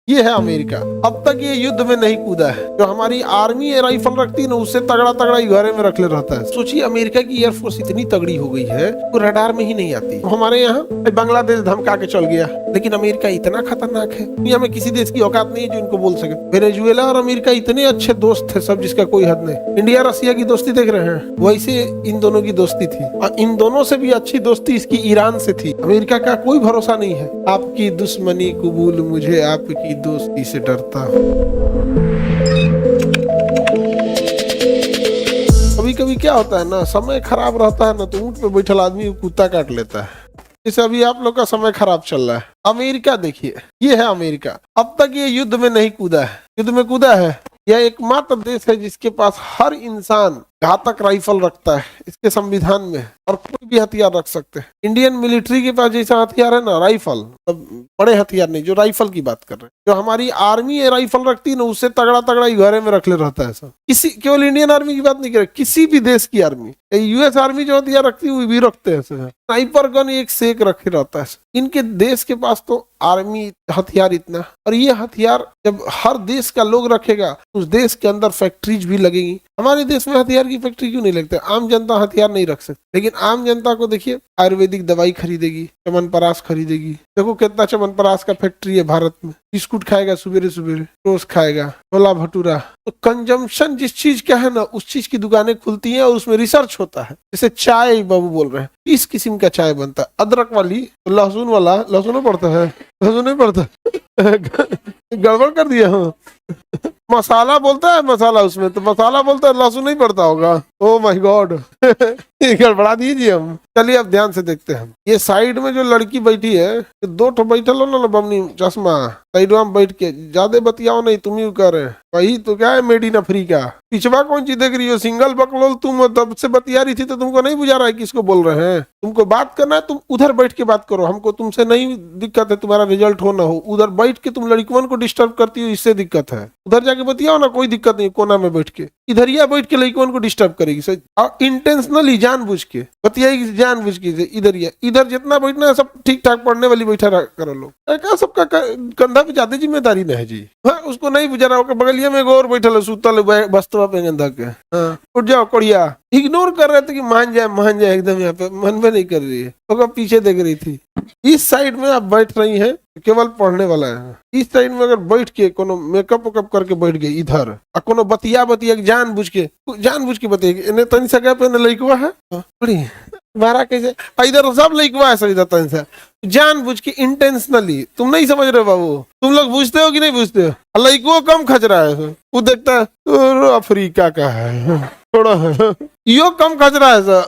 ये है अमेरिका। अब तक ये युद्ध में नहीं कूदा है। जो हमारी आर्मी राइफल रखती है ना, उससे तगड़ा तगड़ा ही घरे में रख ले रहता है। सोचिए अमेरिका की एयरफोर्स इतनी तगड़ी हो गई है वो रडार में ही नहीं आती। तो हमारे यहाँ बांग्लादेश धमका के चल गया, लेकिन अमेरिका इतना खतरनाक है, दुनिया में किसी देश की औकात नहीं है जो इनको बोल सके। वेनेजुएला और अमेरिका इतने अच्छे दोस्त थे सब, जिसका कोई हद नहीं। इंडिया रसिया की दोस्ती देख रहे हैं, वैसे इन दोनों की दोस्ती थी, और इन दोनों से भी अच्छी दोस्ती इसकी ईरान से थी। अमेरिका का कोई भरोसा नहीं है। आपकी दुश्मनी कबूल, मुझे आपकी दोस्ती से डरता हूँ। कभी कभी क्या होता है ना, समय खराब रहता है ना, तो ऊंट पे बैठल आदमी कुत्ता काट लेता है। जैसे अभी आप लोग का समय खराब चल रहा है। अमेरिका देखिए, ये है अमेरिका। अब तक ये युद्ध में नहीं कूदा है। युद्ध में कूदा है, यह एकमात्र देश है जिसके पास हर इंसान घातक राइफल रखता है इसके संविधान में, और कोई भी हथियार रख सकते हैं। इंडियन मिलिट्री के पास जैसा हथियार है ना, राइफल, बड़े हथियार नहीं, जो राइफल की बात कर रहे हैं, जो हमारी आर्मी राइफल रखती है ना, उससे तगड़ा तगड़ा ही घरे में रख ले रहता है सब। किसी, केवल इंडियन आर्मी की बात नहीं कर रहे, किसी भी देश की आर्मी, यूएस आर्मी जो हथियार रखती है वो भी रखते हैं। स्नाइपर गन एक से एक रखे रहता है। इनके देश के पास तो आर्मी हथियार इतना, और ये हथियार जब हर देश का लोग रखेगा उस देश के अंदर फैक्ट्रीज भी लगेगी। हमारे देश में हथियार की फैक्ट्री क्यों नहीं लगते? आम जनता हथियार नहीं रख सकती, लेकिन आम जनता को देखिए, आयुर्वेदिक दवाई खरीदेगी, चमनप्राश खरीदेगी। देखो कितना चमनप्राश का फैक्ट्री है भारत में। बिस्कुट खाएगा सुबेरे सुबेरे, टोस्ट खाएगा, छोला भटूरा। तो कंजम्पशन जिस चीज का है ना, उस चीज की दुकानें खुलती हैं और उसमें रिसर्च होता है। जैसे चाय बाबू बोल रहे हैं, इस किस्म का चाय बनता है, अदरक वाली, लहसुन वाला, लहसुन पड़ता है, लहसुन नहीं पड़ता गड़बड़ कर दिया हूँ मसाला बोलता है, मसाला उसमें तो मसाला बोलता है, लहसुन नहीं पड़ता होगा। ओ माय गॉड गड़बड़ा दीजिए हम। चलिए अब ध्यान से देखते हैं। ये साइड में जो लड़की बैठी है, दो ठो बैठल हो ना बमनी चश्मा, साइड में बैठ के ज्यादा बतियाओ नहीं, तुम ही कर रहे हैं। वही तो क्या है, मेड इन अफ्रीका। पिछवा कौन चीज देख रही हो? सिंगल बकलोल तुम तब से बतिया रही थी, तो तुमको नहीं बुझा रहा है किसको बोल रहे हैं? तुमको बात करना है, तुम उधर बैठ के बात करो। हमको तुमसे नहीं दिक्कत है, तुम्हारा रिजल्ट हो ना हो। उधर बैठ के तुम लड़कियों को डिस्टर्ब करती हो, इससे दिक्कत है। उधर जाके बतियाओ ना, कोई दिक्कत नहीं, कोना में बैठ के। इधर या बैठ के लड़कियों को डिस्टर्ब करेगी सर, इंटेंशनली, जानबूझ के बतियाएगी, जानबूझ के। इधर या इधर जितना बैठना है सब ठीक ठाक पढ़ने वाली बैठा करो लोग। क्या सबका कंधा पे ज्यादा जिम्मेदारी न है जी। हाँ, उसको नहीं बुझा रहा, बगलिया में और बैठल है, सुतल बस्तवा पे गंधा के। हाँ, उठ जाओ कोड़िया। इग्नोर कर रहे थे कि मान जाए एकदम, यहाँ पे मन में नहीं कर रही है, तो पीछे देख रही थी। इस साइड में आप बैठ रही हैं, केवल पढ़ने वाला है। इस साइड में अगर बैठ के कोनो मेकअप वेकअप करके बैठ गई इधर, और कोनो बतिया जानबूझ के बतिएगी, इन्हें तनी सा पे लइकवा है बड़ी मारा कैसे, इधर सब लइकवा है सर, इधर तनी सा जानबूझ के, इंटेंशनली। तुम नहीं समझ रहे बाबू, तुम लोग पूछते हो कि नहीं पूछते हो? लइको कम खच रहा है, वो देखता है अफ्रीका का है, थोड़ा यो कम खच रहा है सर।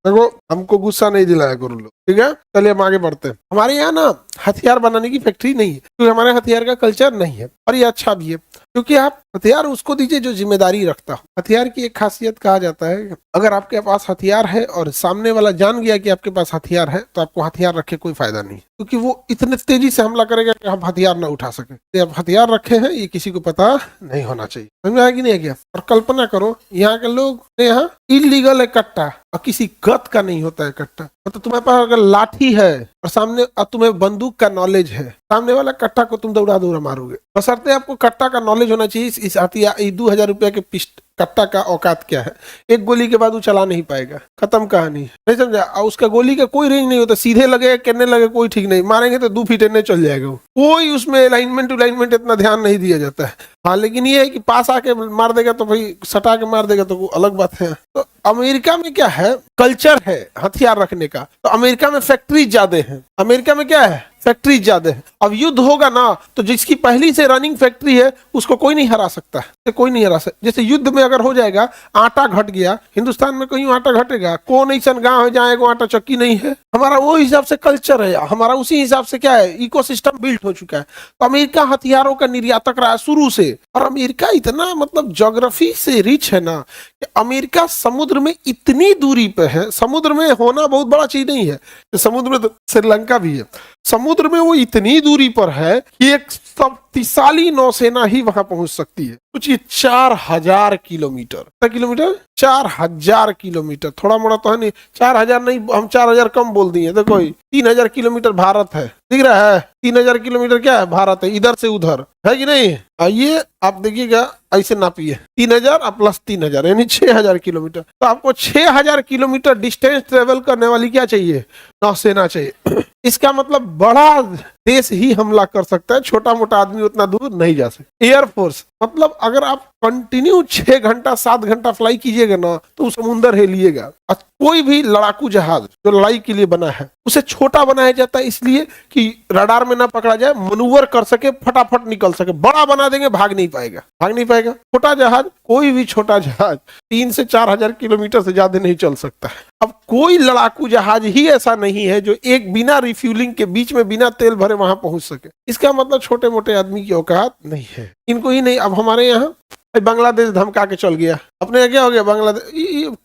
देखो, हमको गुस्सा नहीं दिलाया करो लोग, ठीक है? चलिए हम आगे बढ़ते हैं। हमारे यहाँ ना हथियार बनाने की फैक्ट्री नहीं है, क्योंकि हमारे हथियार का कल्चर नहीं है, और ये अच्छा भी है, क्योंकि आप हथियार उसको दीजिए जो जिम्मेदारी रखता हो। हथियार की एक खासियत कहा जाता है, अगर आपके पास हथियार है और सामने वाला जान गया कि आपके पास हथियार है, तो आपको हथियार रखे कोई फायदा नहीं, क्योंकि वो इतने तेजी से हमला करेगा कि आप हथियार ना उठा सके। तो आप हथियार रखे हैं, ये किसी को पता नहीं होना चाहिए। समझ में आया कि नहीं है क्या? और कल्पना करो, यहाँ के लोग यहाँ इलीगल है कट्टा, और किसी गत का नहीं होता है कट्टा। मतलब तुम्हारे पास अगर लाठी है और सामने तुम्हें बंदूक का नॉलेज है, सामने वाला कट्टा को तुम दौड़ा मारोगे। बशर्ते आपको कट्टा का नॉलेज होना चाहिए। इस हथियार 2000 रुपया के कट्टा का औकात क्या है? एक गोली के बाद वो चला नहीं पाएगा, खत्म कहानी, नहीं समझा? और उसका गोली का कोई रेंज नहीं होता, सीधे लगे करने लगे कोई ठीक नहीं, मारेंगे तो 2 फीट एने चल जाएगा। कोई उसमें अलाइनमेंट इतना ध्यान नहीं दिया जाता है। हाँ, लेकिन ये है कि पास आके मार देगा तो भाई, सटा के मार देगा तो वो अलग बात है। तो अमेरिका में क्या है, कल्चर है हथियार रखने का। तो अमेरिका में फैक्ट्री ज्यादा है। अमेरिका में क्या है, फैक्ट्री ज्यादा है। अब युद्ध होगा ना, तो जिसकी पहली से रनिंग फैक्ट्री है उसको कोई नहीं हरा सकता है, कोई नहीं हरा सकता। जैसे युद्ध में अगर हो जाएगा, आटा घट गया, हिंदुस्तान में कहीं आटा घटेगा? कौन ऐसा गांव है जहाँ आटा चक्की नहीं है? हमारा वो हिसाब से कल्चर है, हमारा उसी हिसाब से क्या है, इकोसिस्टम बिल्ट हो चुका है। तो अमेरिका हथियारों का निर्यातक रहा शुरू से, और अमेरिका इतना मतलब ज्योग्राफी से रिच है ना, कि अमेरिका समुद्र में इतनी दूरी पे है। समुद्र में होना बहुत बड़ा चीज नहीं है, समुद्र में तो श्रीलंका भी है। समुद्र में वो इतनी दूरी पर है कि एक शक्तिशाली नौसेना ही वहां पहुंच सकती है। कुछ ये 4000 किलोमीटर, कितना किलोमीटर? 4000 किलोमीटर। थोड़ा मोड़ा तो है नहीं, 4000 नहीं, हम 4000 कम बोल दिए। देखो 3000 किलोमीटर भारत है, दिख रहा है? 3000 किलोमीटर क्या है? भारत है, इधर से उधर है कि नहीं? ये आप देखिएगा, ऐसे नापिए, 3000 प्लस 3000 यानी 6000 किलोमीटर। तो आपको 6000 किलोमीटर डिस्टेंस ट्रेवल करने वाली क्या चाहिए? नौसेना चाहिए। इसका मतलब बड़ा देश ही हमला कर सकता है, छोटा मोटा आदमी उतना दूर नहीं जा सकता। एयरफोर्स मतलब अगर आप कंटिन्यू 6 घंटा 7 घंटा फ्लाई कीजिएगा ना तो समुंदर हिलिएगा। कोई भी लड़ाकू जहाज जो लड़ाई के लिए बना है उसे छोटा बनाया जाता है इसलिए कि रडार में ना पकड़ा जाए, मनूवर कर सके, फटाफट निकल सके। बड़ा बना देंगे, भाग नहीं पाएगा, भाग नहीं पाएगा। छोटा जहाज, कोई भी छोटा जहाज 3 से 4000 किलोमीटर से ज्यादा नहीं चल सकता है। अब कोई लड़ाकू जहाज ही ऐसा नहीं है जो एक बिना रिफ्यूलिंग के बीच में बिना तेल भरे वहां पहुंच सके। इसका मतलब छोटे मोटे आदमी की औकात नहीं है, इनको ही नहीं। अब हमारे यहाँ बांग्लादेश धमका के चल गया, अपने क्या हो गया बांग्लादेश,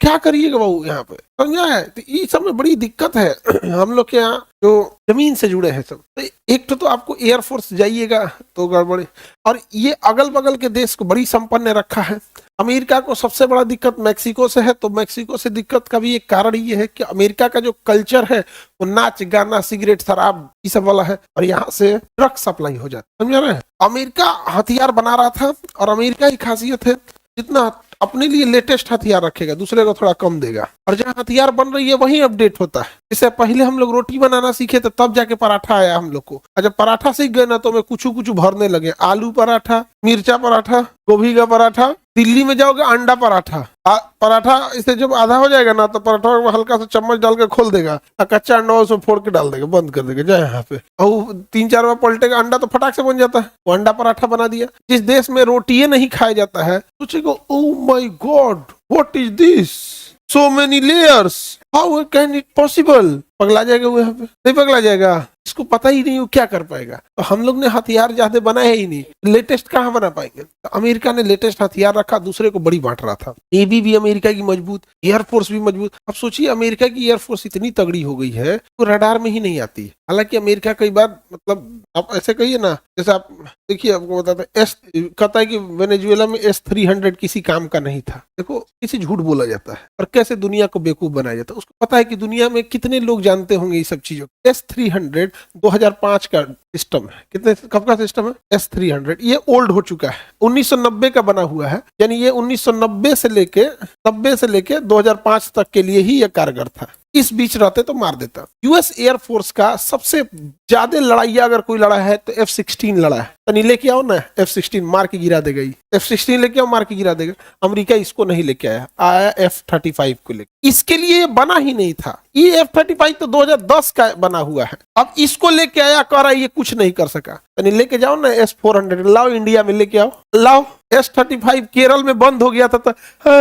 क्या करिएगा बाबू यहाँ पे, समझा है? तो ये सब में बड़ी दिक्कत है। हम लोग के यहाँ जो जमीन से जुड़े हैं सब, तो एक तो आपको एयरफोर्स जाइएगा तो गड़बड़ी। और ये अगल बगल के देश को बड़ी संपन्न रखा है। अमेरिका को सबसे बड़ा दिक्कत मैक्सिको से है, तो मैक्सिको से दिक्कत का भी एक कारण ये है कि अमेरिका का जो कल्चर है वो नाच गाना सिगरेट शराब ये सब वाला है, और यहाँ से ड्रग सप्लाई हो जाता है, समझ रहे हैं? अमेरिका हथियार बना रहा था, और अमेरिका की खासियत है जितना अपने लिए लेटेस्ट हथियार रखेगा दूसरे को थोड़ा कम देगा, और जहाँ हथियार बन रही है वहीं अपडेट होता है। इससे पहले हम लोग रोटी बनाना सीखे थे, तब जाके पराठा आया हम लोग को। और जब पराठा सीख गए ना तो मैं कुछ कुछ भरने लगे, आलू पराठा, मिर्चा पराठा, गोभी का पराठा। दिल्ली में जाओगे अंडा पराठा, पराठा इसे जब आधा हो जाएगा ना तो पराठा में हल्का सा चम्मच डाल के खोल देगा, और कच्चा अंडा उसमें फोड़ के डाल देगा, बंद कर देगा, जाए यहाँ पे। और 3-4 बार पलटेगा अंडा तो फटाक से बन जाता है, वो अंडा पराठा बना दिया। जिस देश में रोटी नहीं खाया जाता है सोचेगा oh my God what is this, so many layers, how can it possible? पगला जाएगा वो, यहाँ पे नहीं पगला जाएगा, इसको पता ही नहीं वो क्या कर पाएगा। तो हम लोग ने हथियार ज्यादा बनाए ही नहीं, लेटेस्ट कहाँ बना पाएंगे? तो अमेरिका ने लेटेस्ट हथियार रखा, दूसरे को बड़ी बांट रहा था। नेवी भी अमेरिका की मजबूत, एयरफोर्स भी मजबूत। अब सोचिए अमेरिका की एयरफोर्स इतनी तगड़ी हो गई है तो रडार में ही नहीं आती। हालांकि अमेरिका कई बार, मतलब आप ऐसे कहिए ना, जैसे आप देखिए, आपको बताते कहता है कि वेनेजुएला में S-300 किसी काम का नहीं था। देखो किसी झूठ बोला जाता है और कैसे दुनिया को बेवकूफ बनाया जाता है। उसको पता है कि दुनिया में कितने लोग जानते होंगे ये सब चीजों। S-300 2005 का सिस्टम है। कितने कब का सिस्टम है? S-300 ये ओल्ड हो चुका है, 1990 का बना हुआ है, यानी ये 1990 से लेके 2005 तक के लिए ही ये कारगर था। इस बीच रहते तो मार देता। यूएस एयरफोर्स का सबसे ज्यादा लड़ाइया अगर कोई लड़ा है तो F-16 लड़ा है। तो नहीं लेके आओ ना F-16, मार के गिरा देगा। F-16 लेके आओ, मार के गिरा देगा। अमेरिका इसको नहीं लेके आया F-35 को लेके। इसके लिए ये बना ही नहीं था। ये F-35 तो 2010 का बना हुआ है। अब इसको लेके आया, कह रहा है ये कुछ नहीं कर सका। तो नहीं लेके जाओ ना S-400, लाओ इंडिया में लेके आओ, लाओ। S-35 केरल में बंद हो गया था तो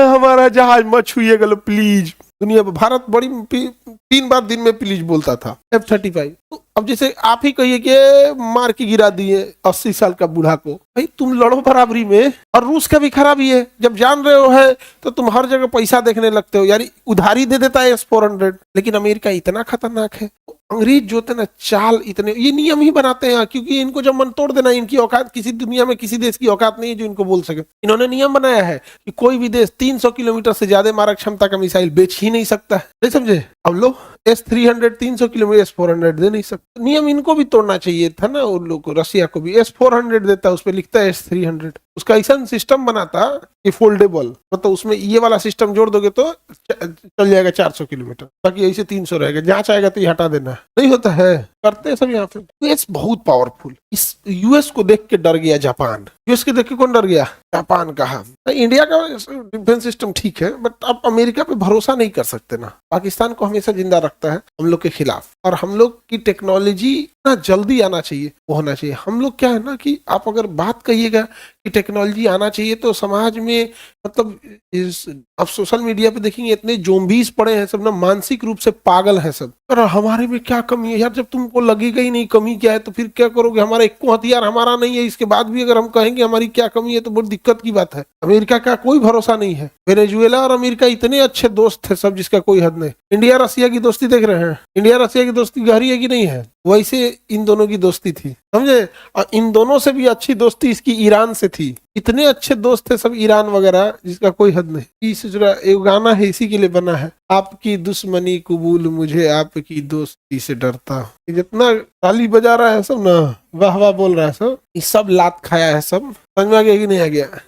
हमारा जहाज मत छुइएगा लो प्लीज। दुनिया में भारत बड़ी 3 बार दिन में प्लीज बोलता था F-35। तो अब जैसे आप ही कहिए कि मार के गिरा दिए 80 साल का बूढ़ा को, भाई तुम लड़ो बराबरी में। और रूस का भी खराबी है, जब जान रहे हो है तो तुम हर जगह पैसा देखने लगते हो, यानी उधारी दे देता है S-400। लेकिन अमेरिका इतना खतरनाक है, अंग्रेज जो होते ना चाल इतने, ये नियम ही बनाते हैं क्योंकि इनको जब मन तोड़ देना, इनकी औकात किसी दुनिया में किसी देश की औकात नहीं है जो इनको बोल सके। इन्होंने नियम बनाया है कि कोई भी देश 300 किलोमीटर से ज्यादा मारक क्षमता का मिसाइल बेच ही नहीं सकता है, नहीं समझे? अब लो S-300 300 किलोमीटर, S-400 दे नहीं सकते। नियम इनको भी तोड़ना चाहिए था ना उन लोग को। रशिया को भी S-400 देता है, उस पर लिखता है S-300। उसका ऐसा सिस्टम बनाता कि फोल्डेबल, मतलब उसमें ये वाला सिस्टम जोड़ दोगे तो चल जाएगा 400 किलोमीटर, बाकी ऐसे 300 रहेगा, जहाँ चाहेगा तो ये हटा देना। नहीं होता है, करते हैं सब यहाँ पे। यूएस बहुत पावरफुल। इस यूएस को देख के डर गया जापान। यूएस के देख के कौन डर गया? जापान कहा। इंडिया का डिफेंस सिस्टम ठीक है, बट आप अमेरिका पे भरोसा नहीं कर सकते ना। पाकिस्तान को हमेशा जिंदा रखता है हम लोग के खिलाफ, और हम लोग की टेक्नोलॉजी ना जल्दी आना चाहिए, वो होना चाहिए। हम लोग क्या है ना कि आप अगर बात कहिएगा कि टेक्नोलॉजी आना चाहिए तो समाज में मतलब इस अब सोशल मीडिया पे देखेंगे इतने जोम्बीज पड़े हैं सब ना, मानसिक रूप से पागल है सब। पर हमारे में क्या कमी है यार? जब तुमको लगेगा ही नहीं कमी क्या है तो फिर क्या करोगे? हमारा एक हथियार हमारा नहीं है, इसके बाद भी अगर हम कहेंगे हमारी क्या कमी है तो बहुत दिक्कत की बात है। अमेरिका का कोई भरोसा नहीं है। वेनेजुएला और अमेरिका इतने अच्छे दोस्त थे सब जिसका कोई हद नहीं। इंडिया रसिया की दोस्ती देख रहे हैं, इंडिया रसिया की दोस्ती गहरी है कि नहीं है? वैसे इन दोनों की दोस्ती थी, समझे। और इन दोनों से भी अच्छी दोस्ती इसकी ईरान से थी। इतने अच्छे दोस्त थे सब ईरान वगैरह जिसका कोई हद नहीं। इस एक गाना है इसी के लिए बना है, आपकी दुश्मनी कबूल मुझे आपकी दोस्ती से डरता। जितना ताली बजा रहा है सब ना, वाह वाह बोल रहा है सब, ये सब लात खाया है सब। समझ में आ गया कि नहीं आ गया?